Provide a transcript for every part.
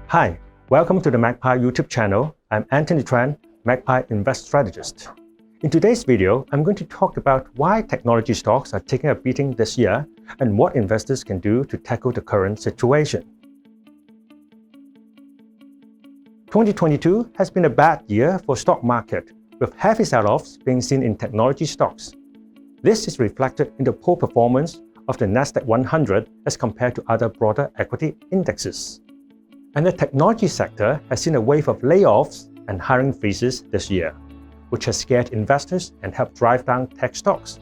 Hi, welcome to the Magpie YouTube channel. I'm Anthony Tran, Magpie Invest Strategist. In today's video, I'm going to talk about why technology stocks are taking a beating this year and what investors can do to tackle the current situation. 2022 has been a bad year for stock market, with heavy sell-offs being seen in technology stocks. This is reflected in the poor performance of the Nasdaq 100 as compared to other broader equity indexes. And the technology sector has seen a wave of layoffs and hiring freezes this year, which has scared investors and helped drive down tech stocks.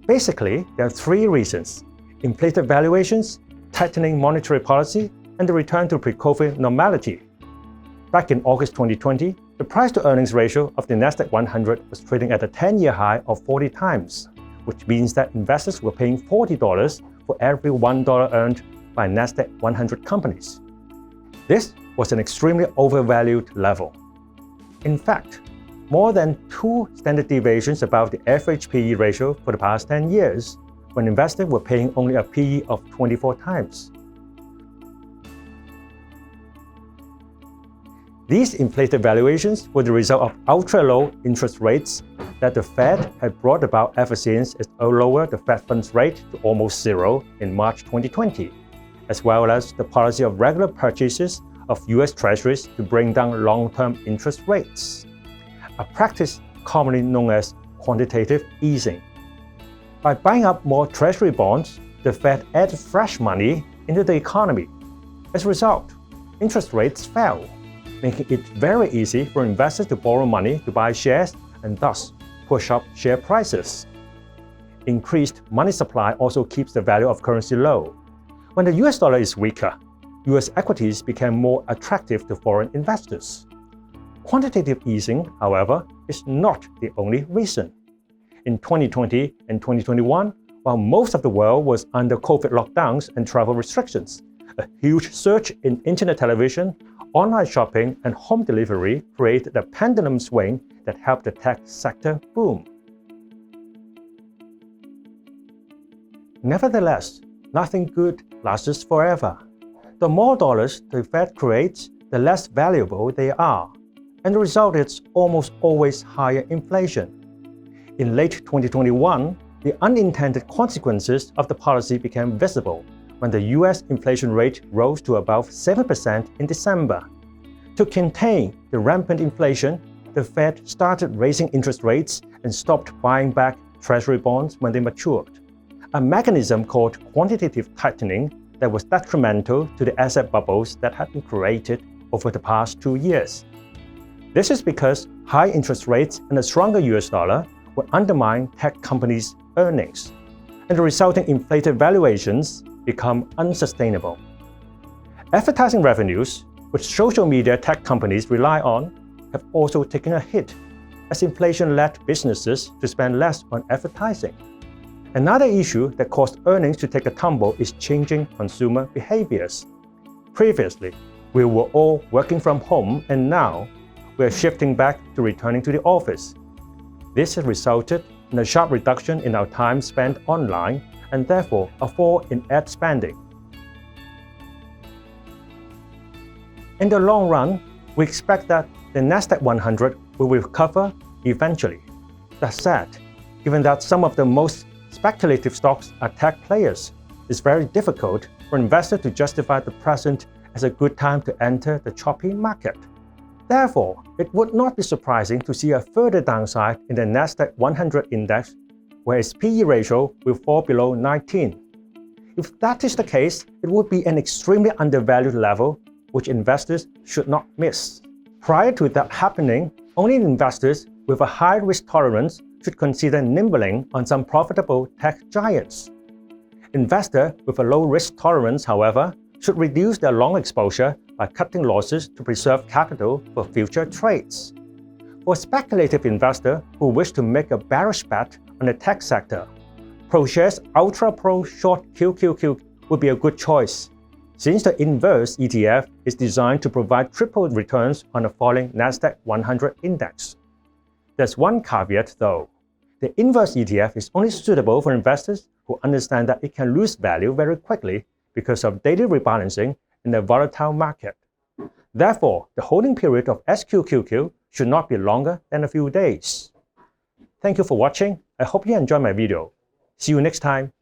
Basically, there are three reasons: inflated valuations, tightening monetary policy, and the return to pre-COVID normality. Back in August 2020, the price-to-earnings ratio of the Nasdaq 100 was trading at a 10-year high of 40 times, which means that investors were paying $40 for every $1 earned by Nasdaq 100 companies. This was an extremely overvalued level. In fact, more than 2 standard deviations above the average PE ratio for the past 10 years, when investors were paying only a PE of 24 times. These inflated valuations were the result of ultra-low interest rates that the Fed had brought about ever since it lowered the Fed funds rate to almost zero in March 2020, as well as the policy of regular purchases of US Treasuries to bring down long-term interest rates, a practice commonly known as quantitative easing. By buying up more Treasury bonds, the Fed added fresh money into the economy. As a result, interest rates fell, making it very easy for investors to borrow money to buy shares and thus push up share prices. Increased money supply also keeps the value of currency low. When the US dollar is weaker, US equities became more attractive to foreign investors. Quantitative easing, however, is not the only reason. In 2020 and 2021, while most of the world was under COVID lockdowns and travel restrictions, a huge surge in internet television, online shopping, and home delivery created a pendulum swing that helped the tech sector boom. Nevertheless, nothing good lasts forever. The more dollars the Fed creates, the less valuable they are, and the result is almost always higher inflation. In late 2021, the unintended consequences of the policy became visible when the US inflation rate rose to above 7% in December. To contain the rampant inflation, the Fed started raising interest rates and stopped buying back Treasury bonds when they matured, a mechanism called quantitative tightening that was detrimental to the asset bubbles that had been created over the past 2 years. This is because high interest rates and a stronger US dollar would undermine tech companies' earnings, and the resulting inflated valuations become unsustainable. Advertising revenues, which social media tech companies rely on, have also taken a hit as inflation led businesses to spend less on advertising. Another issue that caused earnings to take a tumble is changing consumer behaviors. Previously, we were all working from home, and now we are shifting back to returning to the office. This has resulted in a sharp reduction in our time spent online and therefore a fall in ad spending. In the long run, we expect that the Nasdaq 100 will recover eventually. That said, given that some of the most speculative stocks are tech players, it's very difficult for investors to justify the present as a good time to enter the choppy market. Therefore, it would not be surprising to see a further downside in the Nasdaq 100 index, where its PE ratio will fall below 19. If that is the case, it would be an extremely undervalued level, which investors should not miss. Prior to that happening, only investors with a high risk tolerance should consider nimbling on some profitable tech giants. Investors with a low risk tolerance, however, should reduce their long exposure by cutting losses to preserve capital for future trades. For speculative investors who wish to make a bearish bet on the tech sector, ProShares Ultra Pro Short QQQ would be a good choice, since the inverse ETF is designed to provide triple returns on a falling Nasdaq 100 index. There's one caveat though. The inverse ETF is only suitable for investors who understand that it can lose value very quickly because of daily rebalancing in a volatile market. Therefore, the holding period of SQQQ should not be longer than a few days. Thank you for watching. I hope you enjoyed my video. See you next time.